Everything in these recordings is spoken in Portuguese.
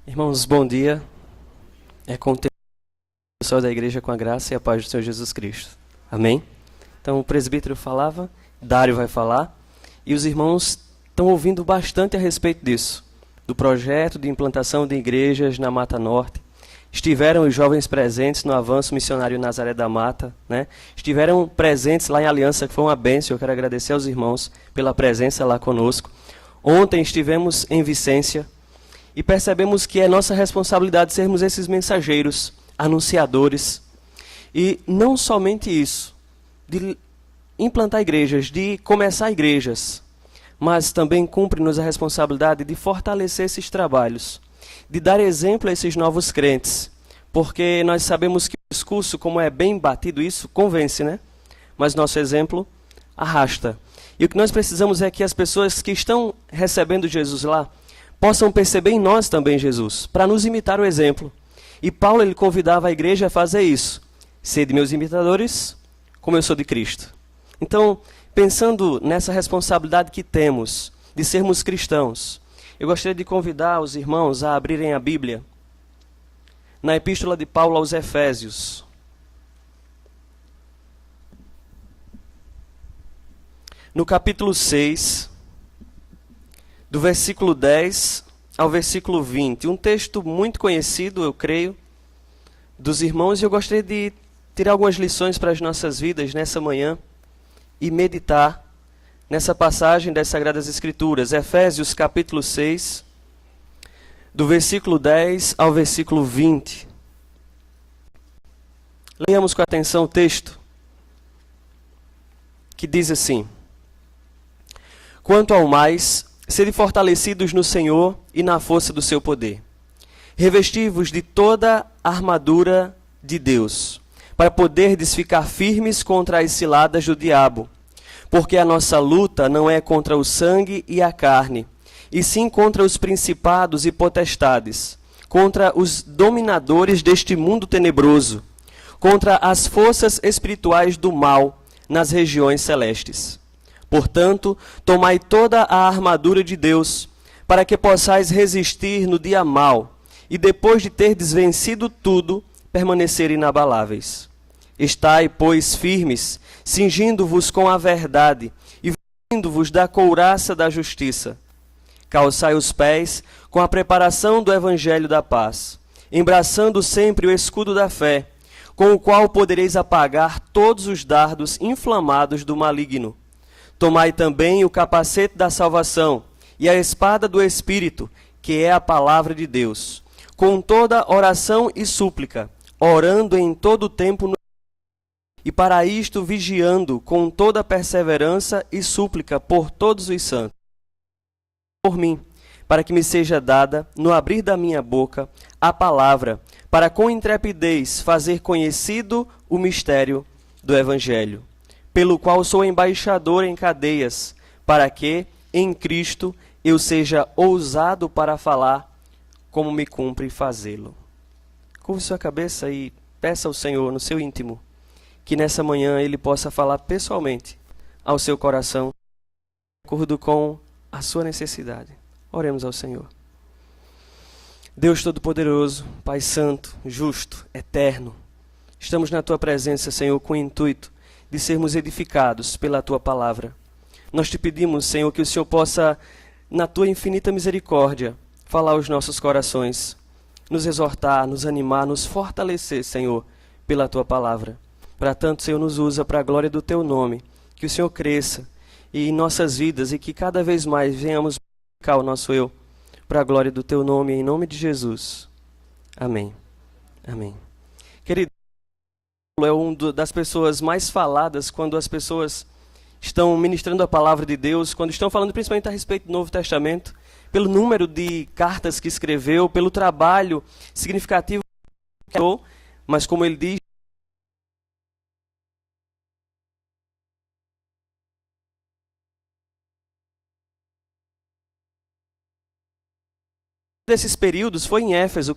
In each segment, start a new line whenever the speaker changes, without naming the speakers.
Irmãos, bom dia. É com o pessoal da igreja com a graça e a paz do Senhor Jesus Cristo. Amém? Então o presbítero falava, Dário vai falar, e os irmãos estão ouvindo bastante a respeito disso, do projeto de implantação de igrejas na Mata Norte. Estiveram os jovens presentes no avanço missionário Nazaré da Mata, né? Estiveram presentes lá em Aliança, que foi uma bênção. Eu quero agradecer aos irmãos pela presença lá conosco. Ontem estivemos em Vicência, e percebemos que é nossa responsabilidade sermos esses mensageiros, anunciadores. E não somente isso, de implantar igrejas, de começar igrejas, mas também cumpre-nos a responsabilidade de fortalecer esses trabalhos, de dar exemplo a esses novos crentes. Porque nós sabemos que o discurso, como é bem batido isso, convence, né? Mas nosso exemplo arrasta. E o que nós precisamos é que as pessoas que estão recebendo Jesus lá, possam perceber em nós também Jesus, para nos imitar o exemplo. E Paulo ele convidava a igreja a fazer isso. Sede meus imitadores, como eu sou de Cristo. Então, pensando nessa responsabilidade que temos de sermos cristãos, eu gostaria de convidar os irmãos a abrirem a Bíblia na Epístola de Paulo aos Efésios. No capítulo 6... do versículo 10 ao versículo 20. Um texto muito conhecido, eu creio, dos irmãos. E eu gostaria de tirar algumas lições para as nossas vidas nessa manhã e meditar nessa passagem das Sagradas Escrituras. Efésios capítulo 6, do versículo 10 ao versículo 20. Leiamos com atenção o texto, que diz assim: Quanto ao mais, sede fortalecidos no Senhor e na força do seu poder. Revesti-vos de toda a armadura de Deus, para poderdes ficar firmes contra as ciladas do diabo. Porque a nossa luta não é contra o sangue e a carne, e sim contra os principados e potestades, contra os dominadores deste mundo tenebroso, contra as forças espirituais do mal nas regiões celestes. Portanto, tomai toda a armadura de Deus, para que possais resistir no dia mau, e depois de terdes vencido tudo, permanecer inabaláveis. Estai, pois, firmes, cingindo-vos com a verdade, e vestindo-vos da couraça da justiça. Calçai os pés com a preparação do evangelho da paz, embraçando sempre o escudo da fé, com o qual podereis apagar todos os dardos inflamados do maligno. Tomai também o capacete da salvação e a espada do Espírito, que é a palavra de Deus, com toda oração e súplica, orando em todo o tempo, e para isto vigiando com toda perseverança e súplica por todos os santos. Por mim, para que me seja dada, no abrir da minha boca, a palavra, para com intrepidez fazer conhecido o mistério do Evangelho, pelo qual sou embaixador em cadeias, para que, em Cristo, eu seja ousado para falar, como me cumpre fazê-lo. Curve sua cabeça e peça ao Senhor, no seu íntimo, que nessa manhã Ele possa falar pessoalmente ao seu coração, de acordo com a sua necessidade. Oremos ao Senhor. Deus Todo-Poderoso, Pai Santo, Justo, Eterno, estamos na Tua presença, Senhor, com o intuito de sermos edificados pela Tua palavra. Nós te pedimos, Senhor, que o Senhor possa, na Tua infinita misericórdia, falar aos nossos corações, nos exortar, nos animar, nos fortalecer, Senhor, pela Tua palavra. Para tanto, Senhor, nos usa para a glória do Teu nome, que o Senhor cresça em nossas vidas e que cada vez mais venhamos modificar o nosso eu para a glória do Teu nome, em nome de Jesus. Amém. Amém. Querido, é uma das pessoas mais faladas quando as pessoas estão ministrando a palavra de Deus, quando estão falando principalmente a respeito do Novo Testamento, pelo número de cartas que escreveu, pelo trabalho significativo que criou, mas como ele diz, desses períodos foi em Éfeso.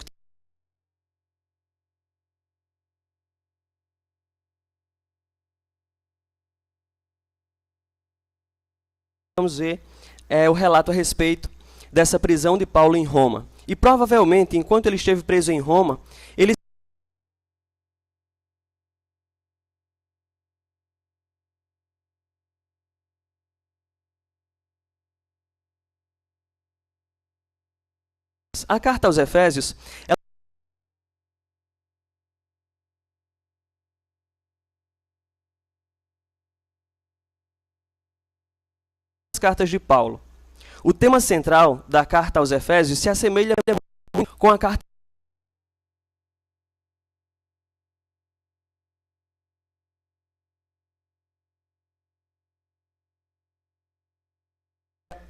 Vamos ver o relato a respeito dessa prisão de Paulo em Roma. E provavelmente, enquanto ele esteve preso em Roma, ele a carta aos Efésios, as cartas de Paulo. O tema central da carta aos Efésios se assemelha muito com a carta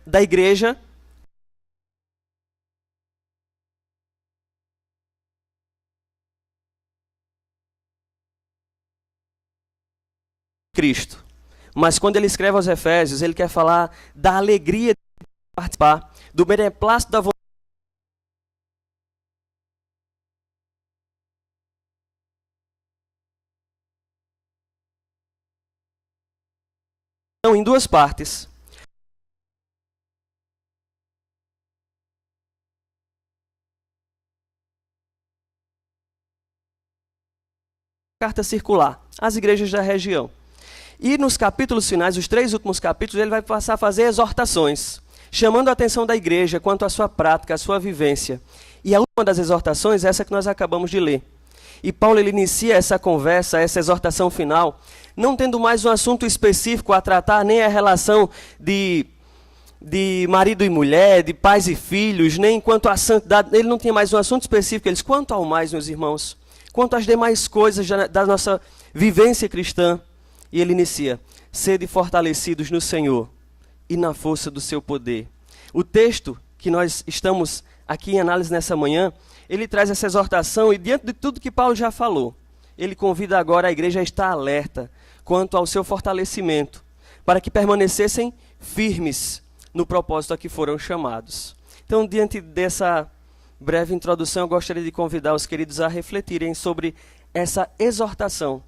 da igreja de Cristo. Mas quando ele escreve aos Efésios, ele quer falar da alegria de participar, do beneplácito da vontade em duas partes. Carta circular às igrejas da região. E nos capítulos finais, os 3 últimos capítulos, ele vai passar a fazer exortações, chamando a atenção da igreja quanto à sua prática, à sua vivência. E a última das exortações é essa que nós acabamos de ler. E Paulo ele inicia essa conversa, essa exortação final, não tendo mais um assunto específico a tratar, nem a relação de marido e mulher, de pais e filhos, nem quanto à santidade. Ele não tinha mais um assunto específico. Eles, quanto ao mais, meus irmãos, quanto às demais coisas da nossa vivência cristã. E ele inicia: sede fortalecidos no Senhor e na força do seu poder. O texto que nós estamos aqui em análise nessa manhã, ele traz essa exortação e diante de tudo que Paulo já falou, ele convida agora a igreja a estar alerta quanto ao seu fortalecimento, para que permanecessem firmes no propósito a que foram chamados. Então, diante dessa breve introdução, eu gostaria de convidar os queridos a refletirem sobre essa exortação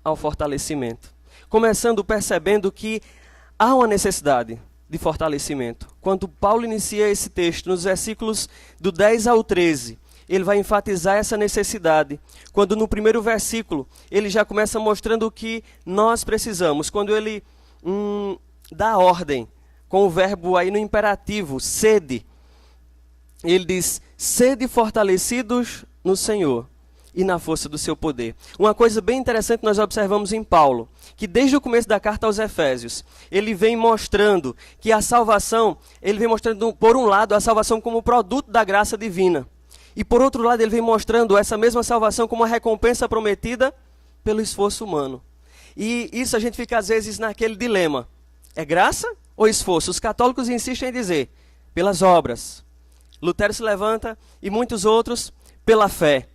ao fortalecimento. Começando percebendo que há uma necessidade de fortalecimento. Quando Paulo inicia esse texto, nos versículos do 10 ao 13, ele vai enfatizar essa necessidade. Quando no primeiro versículo, ele já começa mostrando o que nós precisamos. Quando ele dá ordem, com o verbo aí no imperativo, sede. Ele diz: sede fortalecidos no Senhor e na força do seu poder. Uma coisa bem interessante nós observamos em Paulo, que desde o começo da carta aos Efésios, ele vem mostrando que a salvação, ele vem mostrando, por um lado, a salvação como produto da graça divina. E por outro lado, ele vem mostrando essa mesma salvação como uma recompensa prometida pelo esforço humano. E isso a gente fica às vezes naquele dilema: é graça ou esforço? Os católicos insistem em dizer, pelas obras. Lutero se levanta e muitos outros pela fé.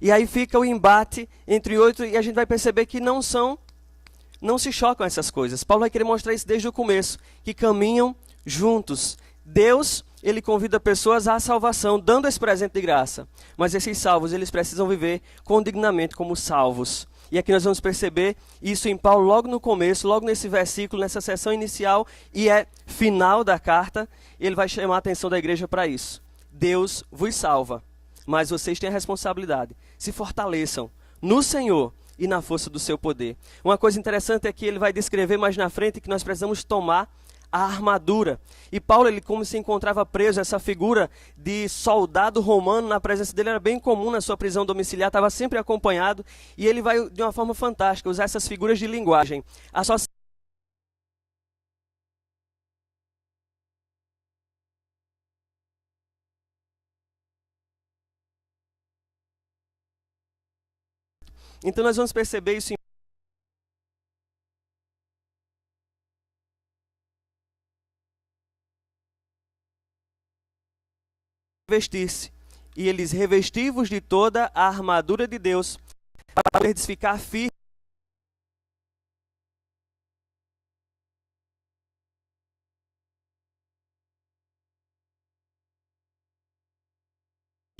E aí fica o embate entre outros e a gente vai perceber que não se chocam essas coisas. Paulo vai querer mostrar isso desde o começo, que caminham juntos. Deus, ele convida pessoas à salvação, dando esse presente de graça. Mas esses salvos, eles precisam viver condignamente como salvos. E aqui nós vamos perceber isso em Paulo logo no começo, logo nesse versículo, nessa seção inicial e final da carta. Ele vai chamar a atenção da igreja para isso. Deus vos salva, mas vocês têm a responsabilidade. Se fortaleçam no Senhor e na força do seu poder. Uma coisa interessante é que ele vai descrever mais na frente que nós precisamos tomar a armadura. E Paulo, ele como se encontrava preso, essa figura de soldado romano, na presença dele era bem comum na sua prisão domiciliar, estava sempre acompanhado, e ele vai de uma forma fantástica usar essas figuras de linguagem. Então nós vamos perceber isso em vestir-se. E eles revestivos de toda a armadura de Deus, para poderes ficar firmes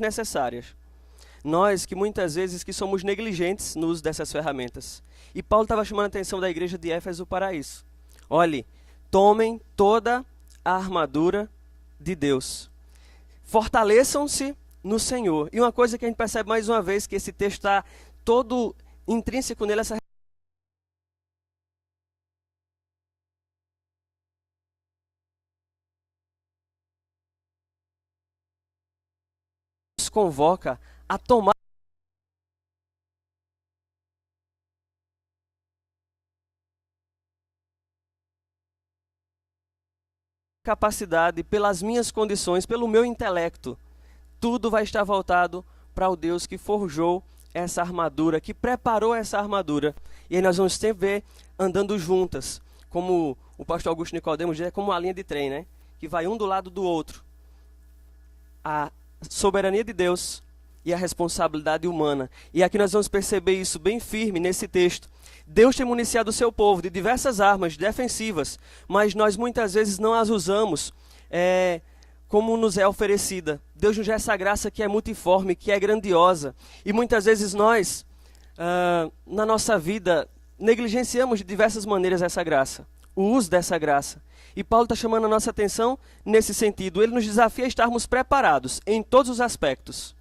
necessárias. Nós que muitas vezes que somos negligentes no uso dessas ferramentas. E Paulo estava chamando a atenção da igreja de Éfeso para isso. Olhe, tomem toda a armadura de Deus. Fortaleçam-se no Senhor. E uma coisa que a gente percebe mais uma vez, que esse texto está todo intrínseco nele, essa nos convoca a tomar capacidade, pelas minhas condições, pelo meu intelecto. Tudo vai estar voltado para o Deus que forjou essa armadura, que preparou essa armadura. E aí nós vamos sempre ver andando juntas, como o pastor Augusto Nicodemos diz, é como uma linha de trem, né? Que vai um do lado do outro. A soberania de Deus e a responsabilidade humana. E aqui nós vamos perceber isso bem firme nesse texto. Deus tem municiado o seu povo de diversas armas defensivas, mas nós muitas vezes não as usamos como nos é oferecida. Deus nos dá essa graça que é multiforme, que é grandiosa. E muitas vezes nós, na nossa vida, negligenciamos de diversas maneiras essa graça, o uso dessa graça. E Paulo está chamando a nossa atenção nesse sentido. Ele nos desafia a estarmos preparados em todos os aspectos.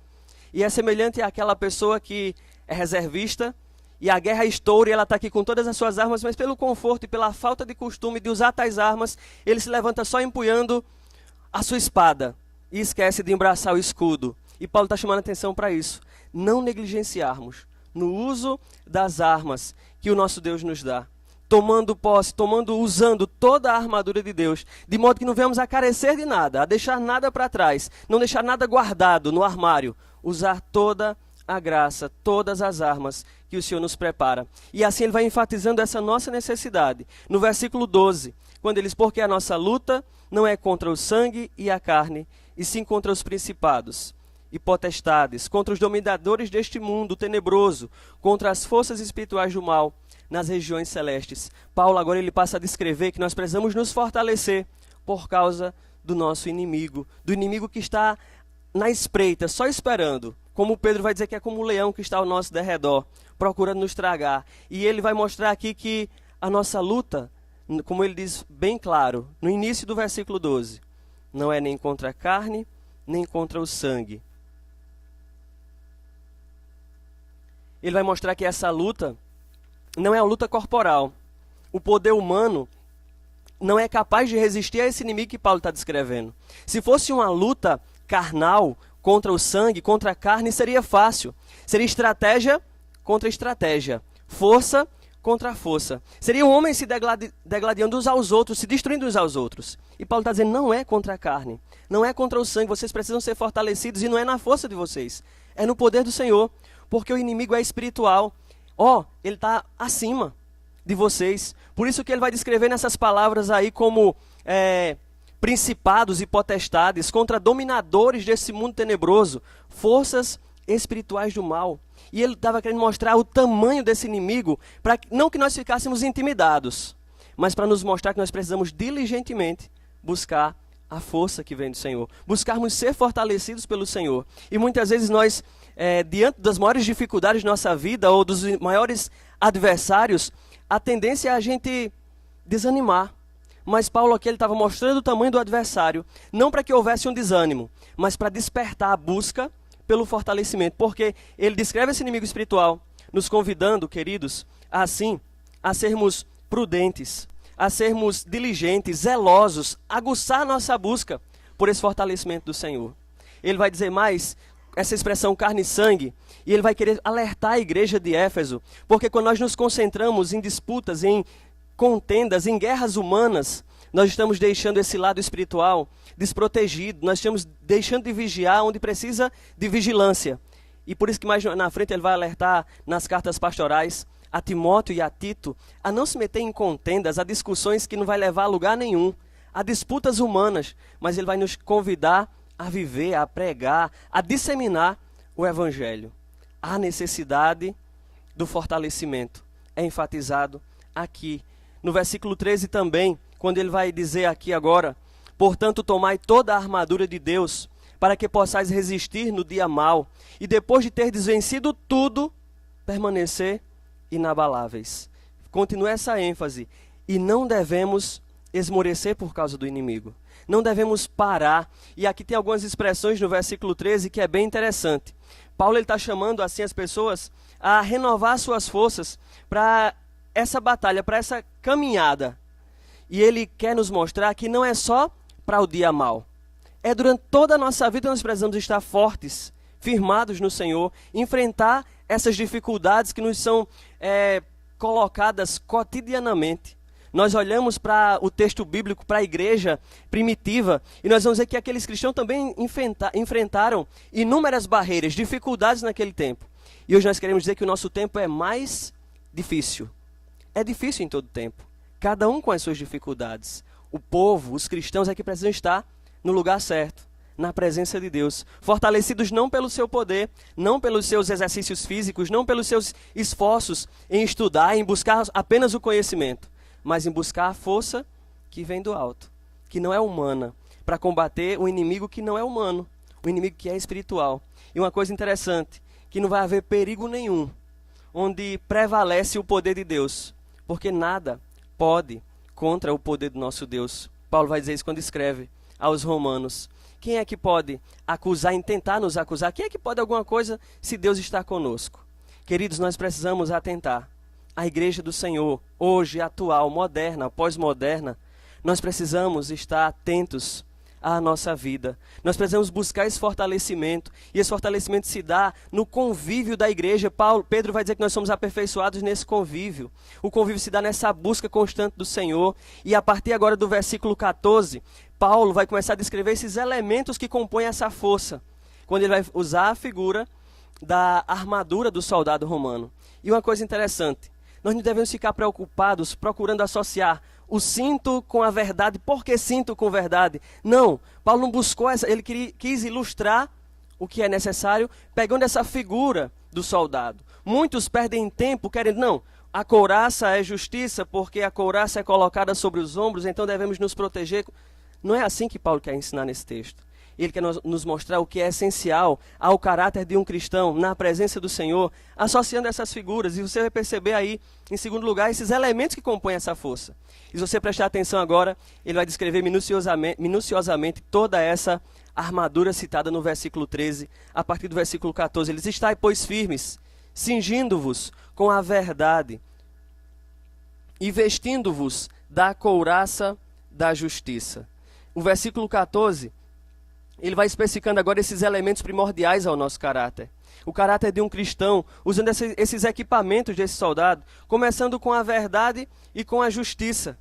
E é semelhante àquela pessoa que é reservista, e a guerra estoura e ela está aqui com todas as suas armas, mas pelo conforto e pela falta de costume de usar tais armas, ele se levanta só empunhando a sua espada e esquece de embraçar o escudo. E Paulo está chamando a atenção para isso. Não negligenciarmos no uso das armas que o nosso Deus nos dá. Tomando posse, usando toda a armadura de Deus, de modo que não venhamos a carecer de nada, a deixar nada para trás, não deixar nada guardado no armário, usar toda a graça, todas as armas que o Senhor nos prepara. E assim ele vai enfatizando essa nossa necessidade. No versículo 12, quando ele diz, porque a nossa luta não é contra o sangue e a carne, e sim contra os principados e potestades, contra os dominadores deste mundo tenebroso, contra as forças espirituais do mal nas regiões celestes. Paulo agora ele passa a descrever que nós precisamos nos fortalecer por causa do nosso inimigo, do inimigo que está na espreita, só esperando. Como Pedro vai dizer que é como um leão que está ao nosso derredor, procurando nos tragar. E ele vai mostrar aqui que a nossa luta, como ele diz bem claro, no início do versículo 12, não é nem contra a carne, nem contra o sangue. Ele vai mostrar que essa luta não é a luta corporal. O poder humano não é capaz de resistir a esse inimigo que Paulo está descrevendo. Se fosse uma luta carnal contra o sangue, contra a carne, seria fácil. Seria estratégia contra estratégia. Força contra força. Seria um homem se degladiando uns aos outros, se destruindo uns aos outros. E Paulo está dizendo, não é contra a carne, não é contra o sangue, vocês precisam ser fortalecidos e não é na força de vocês, é no poder do Senhor, porque o inimigo é espiritual. Ele está acima de vocês. Por isso que ele vai descrever nessas palavras aí como principados e potestades, contra dominadores desse mundo tenebroso, forças espirituais do mal. E ele estava querendo mostrar o tamanho desse inimigo, para não que nós ficássemos intimidados, mas para nos mostrar que nós precisamos diligentemente buscar a força que vem do Senhor, buscarmos ser fortalecidos pelo Senhor. E muitas vezes nós, diante das maiores dificuldades de nossa vida, ou dos maiores adversários, a tendência é a gente desanimar. Mas Paulo aqui estava mostrando o tamanho do adversário, não para que houvesse um desânimo, mas para despertar a busca pelo fortalecimento, porque ele descreve esse inimigo espiritual, nos convidando, queridos, assim, a sermos prudentes, a sermos diligentes, zelosos, aguçar nossa busca por esse fortalecimento do Senhor. Ele vai dizer mais, essa expressão carne e sangue, e ele vai querer alertar a igreja de Éfeso, porque quando nós nos concentramos em disputas, em contendas, em guerras humanas, nós estamos deixando esse lado espiritual desprotegido, nós estamos deixando de vigiar onde precisa de vigilância. E por isso que mais na frente ele vai alertar nas cartas pastorais a Timóteo e a Tito a não se meter em contendas, a discussões que não vai levar a lugar nenhum, a disputas humanas, mas ele vai nos convidar a viver, a pregar, a disseminar o Evangelho. A necessidade do fortalecimento é enfatizado aqui. No versículo 13 também, quando ele vai dizer aqui agora, portanto tomai toda a armadura de Deus, para que possais resistir no dia mau, e depois de ter desvencido tudo, permanecer inabaláveis. Continua essa ênfase, e não devemos esmorecer por causa do inimigo. não devemos parar. E aqui tem algumas expressões no versículo 13 que é bem interessante. Paulo está chamando assim as pessoas a renovar suas forças para essa batalha, para essa caminhada. E ele quer nos mostrar que não é só para o dia mau. É durante toda a nossa vida nós precisamos estar fortes, firmados no Senhor, enfrentar essas dificuldades que nos são colocadas cotidianamente. Nós olhamos para o texto bíblico, para a igreja primitiva, e nós vamos ver que aqueles cristãos também enfrentaram inúmeras barreiras, dificuldades naquele tempo. E hoje nós queremos dizer que o nosso tempo é mais difícil. É difícil em todo tempo, cada um com as suas dificuldades. O povo, os cristãos é que precisam estar no lugar certo, na presença de Deus, fortalecidos não pelo seu poder, não pelos seus exercícios físicos, não pelos seus esforços em estudar, em buscar apenas o conhecimento, mas em buscar a força que vem do alto, que não é humana, para combater o inimigo que não é humano, o inimigo que é espiritual. E uma coisa interessante, que não vai haver perigo nenhum, onde prevalece o poder de Deus, porque nada pode contra o poder do nosso Deus. Paulo vai dizer isso quando escreve aos Romanos. Quem é que pode acusar, tentar nos acusar? Quem é que pode alguma coisa se Deus está conosco? Queridos, nós precisamos atentar. A igreja do Senhor, hoje, atual, moderna, pós-moderna, nós precisamos estar atentos à nossa vida. Nós precisamos buscar esse fortalecimento, e esse fortalecimento se dá no convívio da igreja. Pedro vai dizer que nós somos aperfeiçoados nesse convívio. O convívio se dá nessa busca constante do Senhor, e a partir agora do versículo 14, Paulo vai começar a descrever esses elementos que compõem essa força, quando ele vai usar a figura da armadura do soldado romano. E uma coisa interessante, nós não devemos ficar preocupados procurando associar o cinto com a verdade. Por que cinto com verdade? Não, Paulo não buscou ele quis ilustrar o que é necessário, pegando essa figura do soldado. Muitos perdem tempo querendo, não, a couraça é justiça, porque a couraça é colocada sobre os ombros, então devemos nos proteger. Não é assim que Paulo quer ensinar nesse texto. Ele quer nos mostrar o que é essencial ao caráter de um cristão na presença do Senhor, associando essas figuras. E você vai perceber aí, em segundo lugar, esses elementos que compõem essa força. E se você prestar atenção agora, ele vai descrever minuciosamente toda essa armadura citada no versículo 13, a partir do versículo 14. Eles estáis, pois, firmes, cingindo-vos com a verdade e vestindo-vos da couraça da justiça. O versículo 14... ele vai especificando agora esses elementos primordiais ao nosso caráter. O caráter de um cristão, usando esses equipamentos desse soldado, começando com a verdade e com a justiça.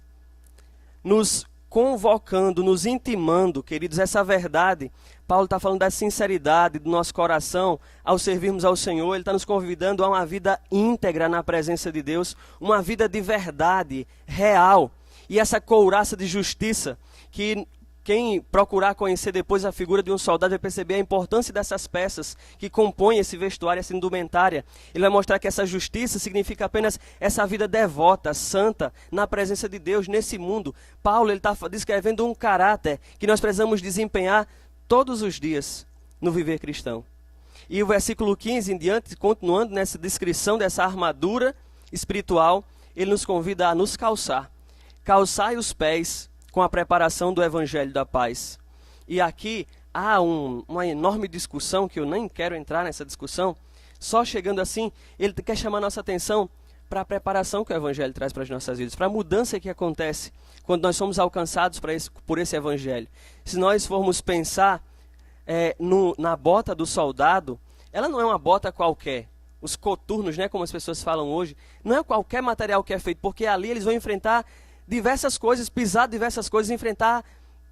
Nos convocando, nos intimando, queridos, essa verdade. Paulo está falando da sinceridade do nosso coração ao servirmos ao Senhor. Ele está nos convidando a uma vida íntegra na presença de Deus, uma vida de verdade, real. E essa couraça de justiça, que quem procurar conhecer depois a figura de um soldado vai perceber a importância dessas peças que compõem esse vestuário, essa indumentária. Ele vai mostrar que essa justiça significa apenas essa vida devota, santa, na presença de Deus, nesse mundo. Paulo está descrevendo um caráter que nós precisamos desempenhar todos os dias no viver cristão. E o versículo 15 em diante, continuando nessa descrição dessa armadura espiritual, ele nos convida a nos calçar. Calçai os pés com a preparação do Evangelho da Paz. E aqui há uma enorme discussão, que eu nem quero entrar nessa discussão. Só chegando assim, ele quer chamar nossa atenção para a preparação que o Evangelho traz para as nossas vidas, para a mudança que acontece quando nós somos alcançados por esse Evangelho. Se nós formos pensar na bota do soldado, ela não é uma bota qualquer. Os coturnos, né, como as pessoas falam hoje, não é qualquer material que é feito, porque ali eles vão enfrentar diversas coisas, pisar diversas coisas, enfrentar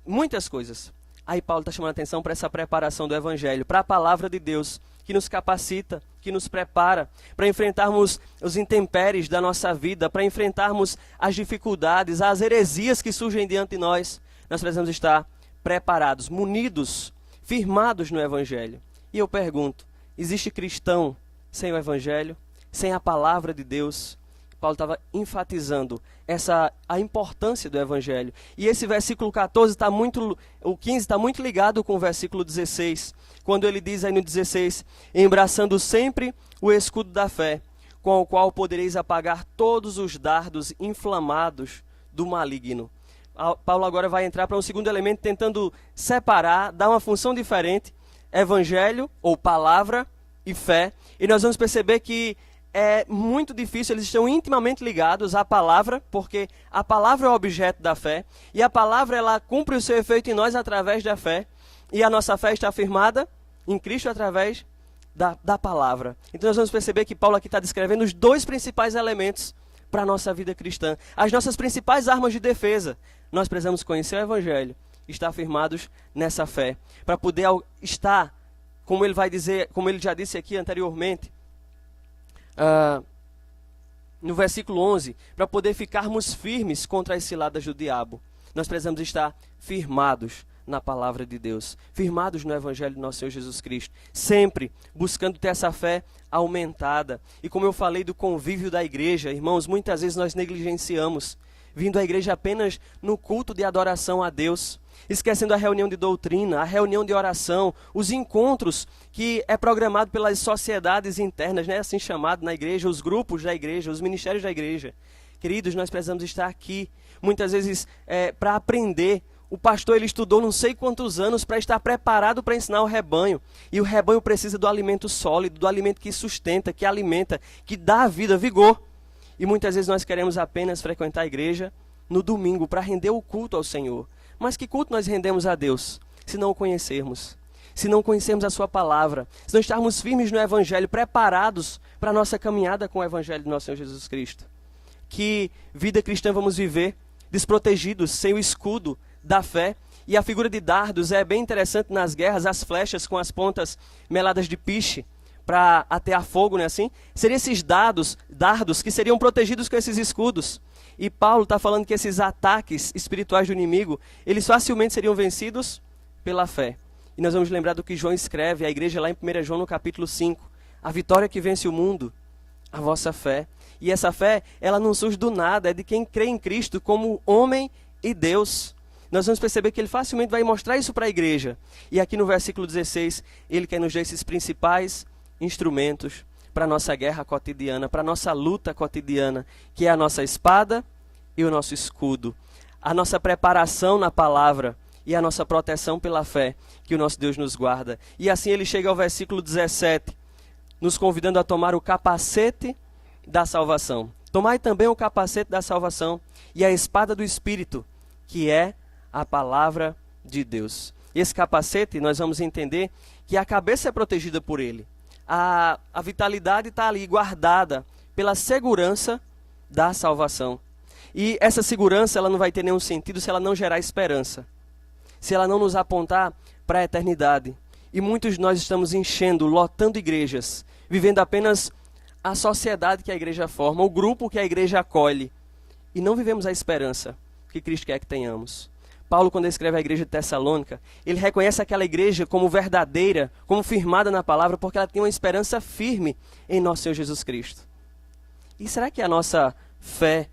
muitas coisas. Aí Paulo está chamando a atenção para essa preparação do Evangelho, para a palavra de Deus, que nos capacita, que nos prepara para enfrentarmos os intempéries da nossa vida, para enfrentarmos as dificuldades, as heresias que surgem diante de nós. Nós precisamos estar preparados, munidos, firmados no Evangelho. E eu pergunto, existe cristão sem o Evangelho, sem a palavra de Deus? Paulo estava enfatizando a importância do Evangelho. E esse versículo 14 o 15 está muito ligado com o versículo 16, quando ele diz aí no 16, embraçando sempre o escudo da fé, com o qual podereis apagar todos os dardos inflamados do maligno. Paulo agora vai entrar para um segundo elemento, tentando separar, dar uma função diferente, evangelho, ou palavra, e fé. E nós vamos perceber que é muito difícil, eles estão intimamente ligados à palavra, porque a palavra é o objeto da fé, e a palavra ela cumpre o seu efeito em nós através da fé, e a nossa fé está firmada em Cristo através da palavra. Então nós vamos perceber que Paulo aqui está descrevendo os dois principais elementos para a nossa vida cristã, as nossas principais armas de defesa. Nós precisamos conhecer o evangelho, estar firmados nessa fé, para poder estar, como ele vai dizer, como ele já disse aqui anteriormente, no versículo 11, para poder ficarmos firmes contra as ciladas do diabo. Nós precisamos estar firmados na palavra de Deus, firmados no evangelho do nosso Senhor Jesus Cristo, sempre buscando ter essa fé aumentada. E como eu falei do convívio da igreja, irmãos, muitas vezes nós negligenciamos, vindo à igreja apenas no culto de adoração a Deus, esquecendo a reunião de doutrina, a reunião de oração, os encontros que é programado pelas sociedades internas, né, assim chamado na igreja, os grupos da igreja, os ministérios da igreja. Queridos, nós precisamos estar aqui, muitas vezes para aprender. O pastor ele estudou não sei quantos anos para estar preparado para ensinar o rebanho. E o rebanho precisa do alimento sólido, do alimento que sustenta, que alimenta, que dá a vida, vigor. E muitas vezes nós queremos apenas frequentar a igreja no domingo para render o culto ao Senhor. Mas que culto nós rendemos a Deus se não o conhecermos? Se não conhecermos a sua palavra, se não estarmos firmes no evangelho, preparados para a nossa caminhada com o evangelho do nosso Senhor Jesus Cristo? Que vida cristã vamos viver desprotegidos, sem o escudo da fé? E a figura de dardos é bem interessante nas guerras, as flechas com as pontas meladas de piche para atear fogo, não é assim? Seriam esses dardos que seriam protegidos com esses escudos. E Paulo está falando que esses ataques espirituais do inimigo, eles facilmente seriam vencidos pela fé. E nós vamos lembrar do que João escreve à igreja lá em 1 João no capítulo 5. A vitória que vence o mundo, a vossa fé. E essa fé, ela não surge do nada, é de quem crê em Cristo como homem e Deus. Nós vamos perceber que ele facilmente vai mostrar isso para a igreja. E aqui no versículo 16, ele quer nos dar esses principais instrumentos para a nossa guerra cotidiana, para a nossa luta cotidiana, que é a nossa espada e o nosso escudo. A nossa preparação na palavra e a nossa proteção pela fé, que o nosso Deus nos guarda. E assim ele chega ao versículo 17, nos convidando a tomar o capacete da salvação. Tomai também o capacete da salvação e a espada do Espírito, que é a palavra de Deus. Esse capacete, nós vamos entender que a cabeça é protegida por ele. A vitalidade está ali guardada pela segurança da salvação. E essa segurança ela não vai ter nenhum sentido se ela não gerar esperança, se ela não nos apontar para a eternidade. E muitos de nós estamos enchendo, lotando igrejas, vivendo apenas a sociedade que a igreja forma, o grupo que a igreja acolhe, e não vivemos a esperança que Cristo quer que tenhamos. Paulo, quando escreve a igreja de Tessalônica, ele reconhece aquela igreja como verdadeira, como firmada na palavra, porque ela tem uma esperança firme em nosso Senhor Jesus Cristo. E será que a nossa fé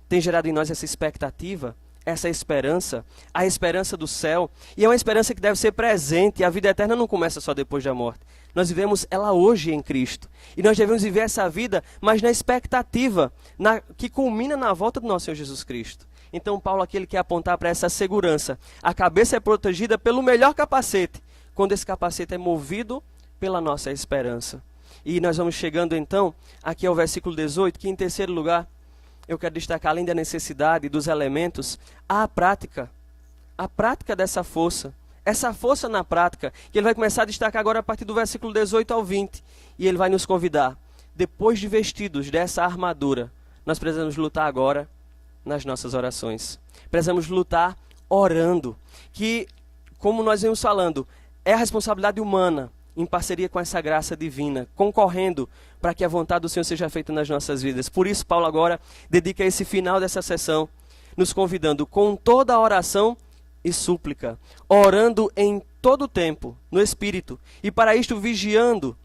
tem gerado em nós essa expectativa, essa esperança, a esperança do céu? E é uma esperança que deve ser presente, e a vida eterna não começa só depois da morte. Nós vivemos ela hoje em Cristo. E nós devemos viver essa vida, mas na expectativa, que culmina na volta do nosso Senhor Jesus Cristo. Então Paulo aqui ele quer apontar para essa segurança. A cabeça é protegida pelo melhor capacete, quando esse capacete é movido pela nossa esperança. E nós vamos chegando então aqui ao versículo 18, que em terceiro lugar eu quero destacar, além da necessidade dos elementos, a prática dessa força. Essa força na prática, que ele vai começar a destacar agora a partir do versículo 18 ao 20. E ele vai nos convidar, depois de vestidos dessa armadura, nós precisamos lutar agora nas nossas orações. Precisamos lutar orando, que, como nós vemos falando, é a responsabilidade humana, em parceria com essa graça divina, concorrendo para que a vontade do Senhor seja feita nas nossas vidas. Por isso, Paulo agora dedica esse final dessa sessão, nos convidando com toda a oração e súplica, orando em todo o tempo, no Espírito, e para isto vigiando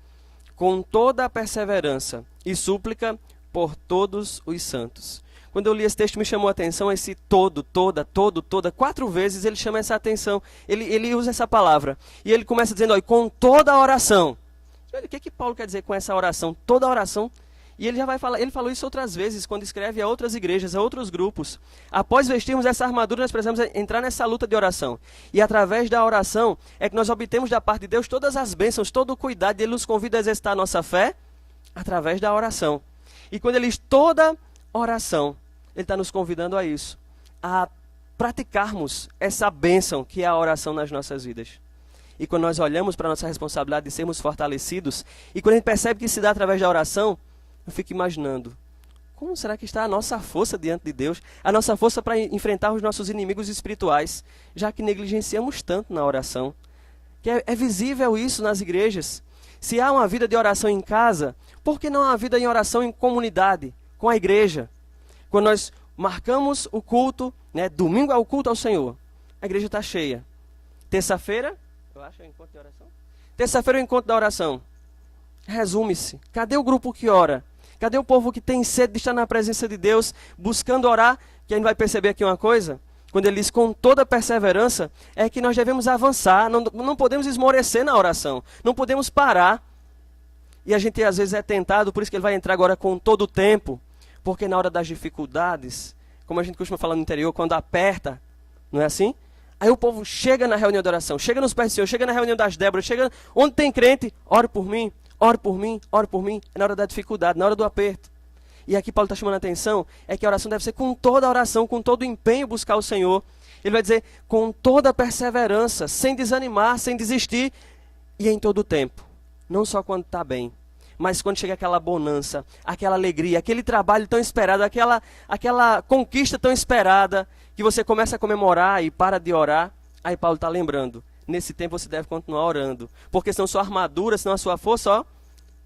com toda a perseverança e súplica por todos os santos. Quando eu li esse texto, me chamou a atenção esse todo, toda, 4 vezes ele chama essa atenção, ele usa essa palavra, e ele começa dizendo, com toda a oração. O que Paulo quer dizer com essa oração? Toda a oração. E ele já vai falar, ele falou isso outras vezes, quando escreve a outras igrejas, a outros grupos. Após vestirmos essa armadura, nós precisamos entrar nessa luta de oração. E através da oração é que nós obtemos da parte de Deus todas as bênçãos, todo o cuidado. Ele nos convida a exercitar a nossa fé através da oração. E quando ele diz toda oração, ele está nos convidando a isso, a praticarmos essa bênção que é a oração nas nossas vidas. E quando nós olhamos para a nossa responsabilidade de sermos fortalecidos, e quando a gente percebe que se dá através da oração, eu fico imaginando, como será que está a nossa força diante de Deus? A nossa força para enfrentar os nossos inimigos espirituais, já que negligenciamos tanto na oração. Que é visível isso nas igrejas. Se há uma vida de oração em casa, por que não há uma vida em oração em comunidade, com a igreja? Quando nós marcamos o culto, né, domingo é o culto ao Senhor, a igreja está cheia. Terça-feira, eu acho, é o encontro de oração. Terça-feira é o encontro da oração. Resume-se. Cadê o grupo que ora? Cadê o povo que tem sede de estar na presença de Deus, buscando orar? Que a gente vai perceber aqui uma coisa, quando ele diz com toda perseverança, é que nós devemos avançar, não podemos esmorecer na oração, não podemos parar. E a gente às vezes é tentado, por isso que ele vai entrar agora com todo o tempo, porque na hora das dificuldades, como a gente costuma falar no interior, quando aperta, não é assim? Aí o povo chega na reunião de oração, chega nos pés do Senhor, chega na reunião das Déboras, chega onde tem crente, ore por mim, ore por mim, ore por mim. É na hora da dificuldade, na hora do aperto. E aqui Paulo está chamando a atenção, é que a oração deve ser com toda a oração, com todo o empenho buscar o Senhor. Ele vai dizer, com toda a perseverança, sem desanimar, sem desistir, e em todo o tempo. Não só quando está bem, mas quando chega aquela bonança, aquela alegria, aquele trabalho tão esperado, aquela conquista tão esperada, que você começa a comemorar e para de orar. Aí Paulo está lembrando, nesse tempo você deve continuar orando, porque senão sua armadura, senão a sua força, ó,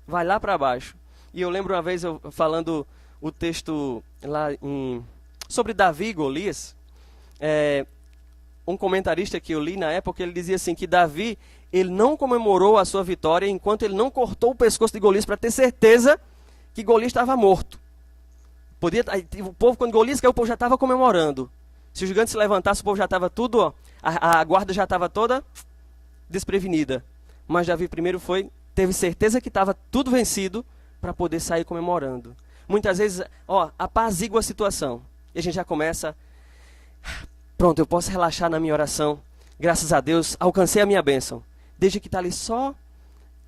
vai lá para baixo. E eu lembro uma vez eu falando o texto lá sobre Davi e Golias, um comentarista que eu li na época, ele dizia assim, que Davi, ele não comemorou a sua vitória enquanto ele não cortou o pescoço de Golias para ter certeza que Golias estava morto. O povo, quando Golias caiu, o povo já estava comemorando. Se o gigante se levantasse, o povo já estava tudo, ó, a guarda já estava toda desprevenida. Mas Davi primeiro teve certeza que estava tudo vencido para poder sair comemorando. Muitas vezes, ó, apazigua a situação. E a gente já começa, pronto, eu posso relaxar na minha oração. Graças a Deus, alcancei a minha bênção. Desde que está ali só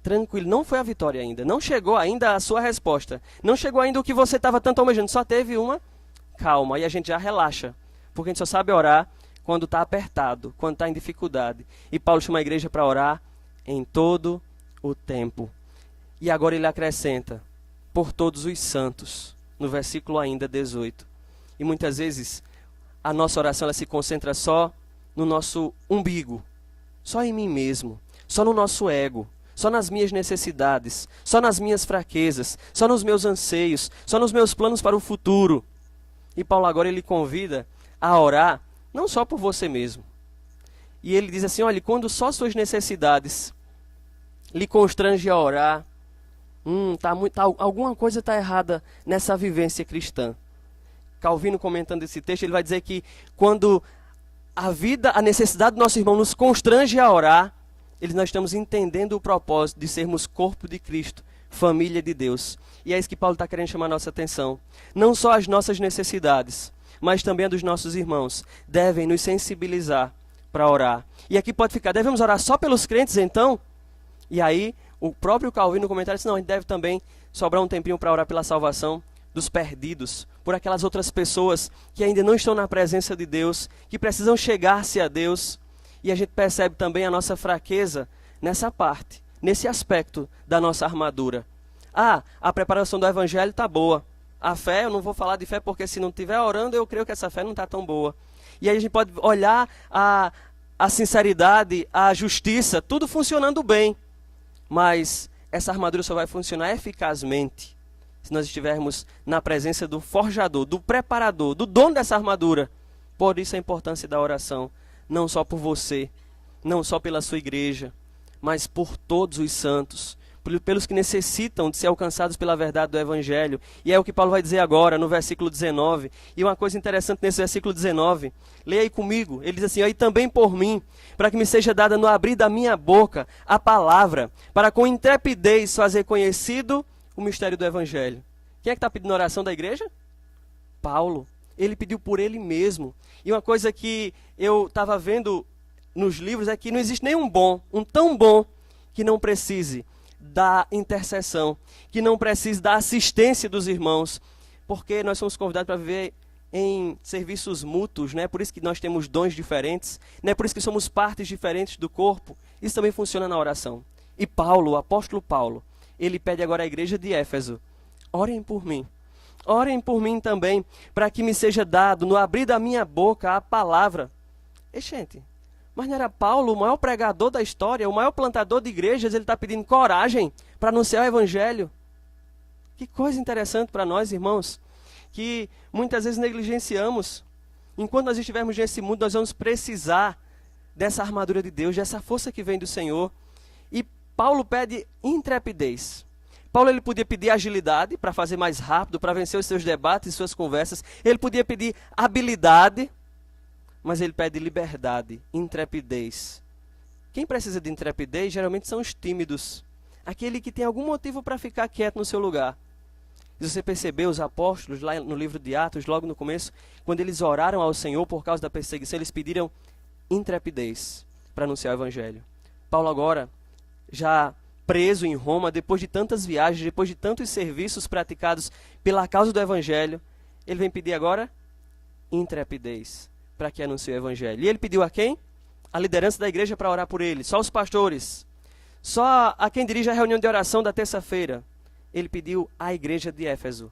tranquilo, não foi a vitória ainda, não chegou ainda a sua resposta, não chegou ainda o que você estava tanto almejando, só teve uma calma, e a gente já relaxa, porque a gente só sabe orar quando está apertado, quando está em dificuldade. E Paulo chama a igreja para orar em todo o tempo. E agora ele acrescenta, por todos os santos, no versículo ainda 18. E muitas vezes a nossa oração ela se concentra só no nosso umbigo, só em mim mesmo, só no nosso ego, só nas minhas necessidades, só nas minhas fraquezas, só nos meus anseios, só nos meus planos para o futuro. E Paulo agora ele convida a orar não só por você mesmo. E ele diz assim, olha, quando só suas necessidades lhe constrange a orar, alguma coisa está errada nessa vivência cristã. Calvino, comentando esse texto, ele vai dizer que quando a necessidade do nosso irmão nos constrange a orar, nós estamos entendendo o propósito de sermos corpo de Cristo, família de Deus. E é isso que Paulo está querendo chamar a nossa atenção. Não só as nossas necessidades, mas também a dos nossos irmãos, devem nos sensibilizar para orar. E aqui pode ficar, devemos orar só pelos crentes então? E aí, o próprio Calvino no comentário disse, não, a gente deve também sobrar um tempinho para orar pela salvação dos perdidos, por aquelas outras pessoas que ainda não estão na presença de Deus, que precisam chegar-se a Deus. E a gente percebe também a nossa fraqueza nessa parte, nesse aspecto da nossa armadura. A preparação do evangelho está boa. A fé, eu não vou falar de fé porque se não estiver orando, eu creio que essa fé não está tão boa. E aí a gente pode olhar a sinceridade, a justiça, tudo funcionando bem. Mas essa armadura só vai funcionar eficazmente se nós estivermos na presença do forjador, do preparador, do dono dessa armadura. Por isso a importância da oração. Não só por você, não só pela sua igreja, mas por todos os santos, pelos que necessitam de ser alcançados pela verdade do Evangelho. E é o que Paulo vai dizer agora, no versículo 19. E uma coisa interessante nesse versículo 19, leia aí comigo, ele diz assim, e também por mim, para que me seja dada no abrir da minha boca a palavra, para com intrepidez fazer conhecido o mistério do Evangelho, Quem é que está pedindo oração da igreja? Paulo. Ele pediu por ele mesmo. E uma coisa que eu estava vendo nos livros é que não existe nenhum bom, um tão bom, que não precise da intercessão, que não precise da assistência dos irmãos, porque nós somos convidados para viver em serviços mútuos, né? Por isso que nós temos dons diferentes, né? Por isso que somos partes diferentes do corpo. Isso também funciona na oração. E Paulo, o apóstolo Paulo, ele pede agora à igreja de Éfeso: orem por mim. Orem por mim também, para que me seja dado, no abrir da minha boca, a palavra. E, gente, mas não era Paulo o maior pregador da história, o maior plantador de igrejas? Ele está pedindo coragem para anunciar o evangelho. Que coisa interessante para nós, irmãos, que muitas vezes negligenciamos. Enquanto nós estivermos nesse mundo, nós vamos precisar dessa armadura de Deus, dessa força que vem do Senhor. E Paulo pede intrepidez. Paulo ele podia pedir agilidade para fazer mais rápido, para vencer os seus debates e suas conversas. Ele podia pedir habilidade, mas ele pede liberdade, intrepidez. Quem precisa de intrepidez geralmente são os tímidos. Aquele que tem algum motivo para ficar quieto no seu lugar. Se você percebeu, os apóstolos, lá no livro de Atos, logo no começo, quando eles oraram ao Senhor por causa da perseguição, eles pediram intrepidez para anunciar o evangelho. Paulo agora, já preso em Roma, depois de tantas viagens, depois de tantos serviços praticados pela causa do evangelho, ele vem pedir agora intrepidez para que anuncie o evangelho. E ele pediu a quem? A liderança da igreja para orar por ele, só os pastores, só a quem dirige a reunião de oração da terça-feira. Ele pediu à igreja de Éfeso: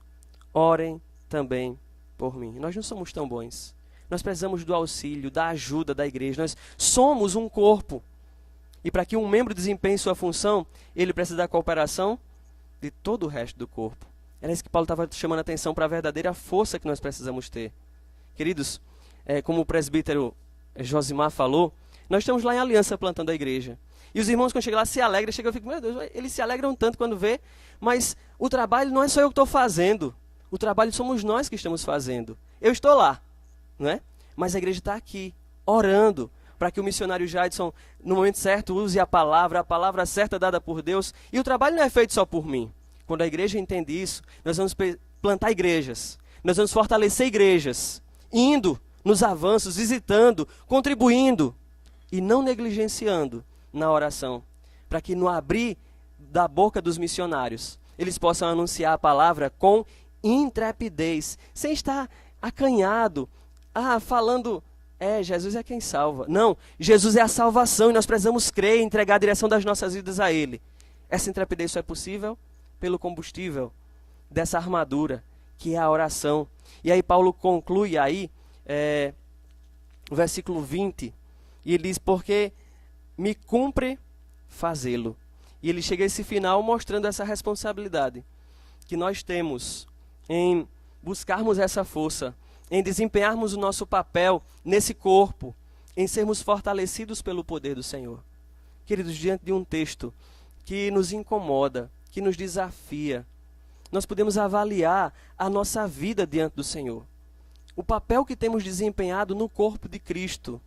orem também por mim. Nós não somos tão bons. Nós precisamos do auxílio, da ajuda da igreja. Nós somos um corpo. E para que um membro desempenhe sua função, ele precisa da cooperação de todo o resto do corpo. Era isso que Paulo estava chamando a atenção para a verdadeira força que nós precisamos ter. Queridos, como o presbítero Josimar falou, nós estamos lá em Aliança plantando a igreja. E os irmãos, quando chegam lá, se alegram. Chegam e ficam: meu Deus, eles se alegram tanto quando vê, mas o trabalho não é só eu que estou fazendo. O trabalho somos nós que estamos fazendo. Eu estou lá, não é? Mas a igreja está aqui, orando, para que o missionário Jadson, no momento certo, use a palavra certa dada por Deus. E o trabalho não é feito só por mim. Quando a igreja entende isso, nós vamos plantar igrejas. Nós vamos fortalecer igrejas, indo nos avanços, visitando, contribuindo e não negligenciando na oração, para que no abrir da boca dos missionários, eles possam anunciar a palavra com intrepidez, sem estar acanhado, falando: Jesus é quem salva. Não, Jesus é a salvação e nós precisamos crer e entregar a direção das nossas vidas a Ele. Essa intrepidez só é possível pelo combustível dessa armadura, que é a oração. E aí Paulo conclui aí, o versículo 20, e ele diz: porque me cumpre fazê-lo. E ele chega a esse final mostrando essa responsabilidade que nós temos em buscarmos essa força, em desempenharmos o nosso papel nesse corpo, em sermos fortalecidos pelo poder do Senhor. Queridos, diante de um texto que nos incomoda, que nos desafia, nós podemos avaliar a nossa vida diante do Senhor. O papel que temos desempenhado no corpo de Cristo,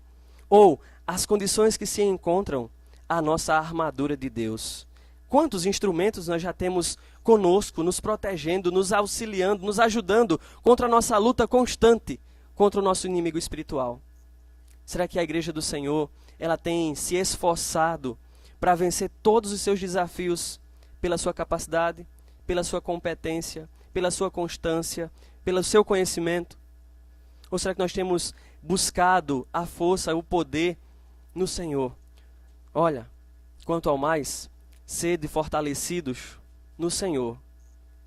ou as condições que se encontram a nossa armadura de Deus. Quantos instrumentos nós já temos conosco, nos protegendo, nos auxiliando, nos ajudando contra a nossa luta constante contra o nosso inimigo espiritual? Será que a igreja do Senhor, ela tem se esforçado para vencer todos os seus desafios pela sua capacidade, pela sua competência, pela sua constância, pelo seu conhecimento? Ou será que nós temos buscado a força, o poder no Senhor? Olha, quanto ao mais, sede fortalecidos no Senhor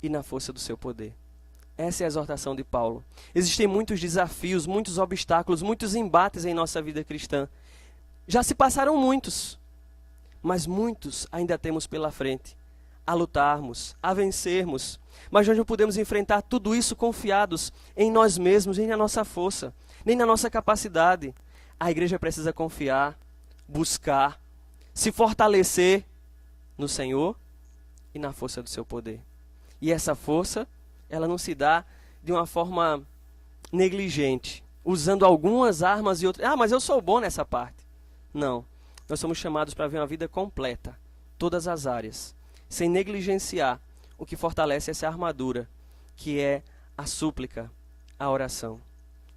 e na força do seu poder. Essa é a exortação de Paulo. Existem muitos desafios, muitos obstáculos, muitos embates em nossa vida cristã. Já se passaram muitos, mas muitos ainda temos pela frente a lutarmos, a vencermos. Mas nós não podemos enfrentar tudo isso confiados em nós mesmos, nem na nossa força, nem na nossa capacidade. A igreja precisa confiar, buscar, se fortalecer no Senhor e na força do seu poder. E essa força, ela não se dá de uma forma negligente, usando algumas armas e outras. Mas eu sou bom nessa parte. Não. Nós somos chamados para ver uma vida completa, todas as áreas, sem negligenciar o que fortalece essa armadura, que é a súplica, a oração.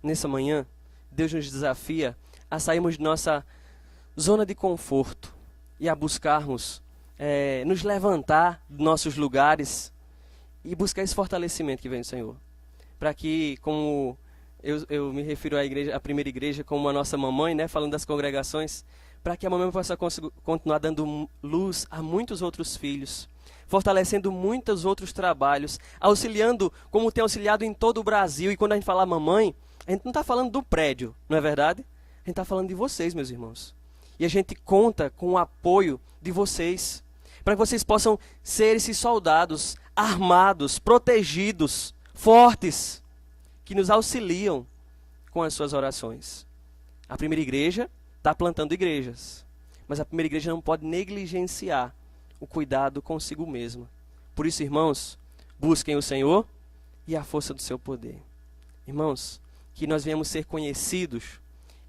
Nessa manhã, Deus nos desafia a sairmos de nossa zona de conforto e a buscarmos nos levantar dos nossos lugares e buscar esse fortalecimento que vem do Senhor. Para que, como eu me refiro à primeira igreja como a nossa mamãe, né, falando das congregações, para que a mamãe possa continuar dando luz a muitos outros filhos, fortalecendo muitos outros trabalhos, auxiliando como tem auxiliado em todo o Brasil. E quando a gente fala mamãe, a gente não está falando do prédio, não é verdade? A gente está falando de vocês, meus irmãos. E a gente conta com o apoio de vocês, para que vocês possam ser esses soldados armados, protegidos, fortes, que nos auxiliam com as suas orações. A primeira igreja está plantando igrejas, mas a primeira igreja não pode negligenciar o cuidado consigo mesma. Por isso, irmãos, busquem o Senhor e a força do seu poder. Irmãos, que nós venhamos ser conhecidos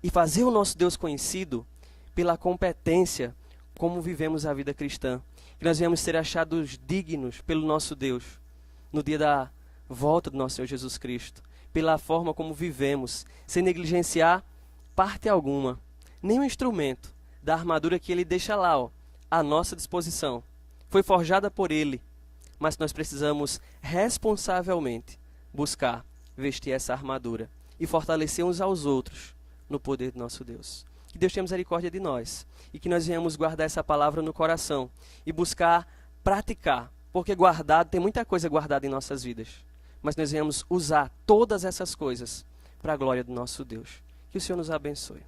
e fazer o nosso Deus conhecido pela competência como vivemos a vida cristã. Que nós venhamos ser achados dignos pelo nosso Deus no dia da volta do nosso Senhor Jesus Cristo, pela forma como vivemos, sem negligenciar parte alguma, nenhum instrumento da armadura que Ele deixa lá, à nossa disposição. Foi forjada por Ele, mas nós precisamos responsavelmente buscar vestir essa armadura e fortalecer uns aos outros no poder do nosso Deus. Que Deus tenha misericórdia de nós e que nós venhamos guardar essa palavra no coração e buscar praticar, porque tem muita coisa guardada em nossas vidas, mas nós venhamos usar todas essas coisas para a glória do nosso Deus. Que o Senhor nos abençoe.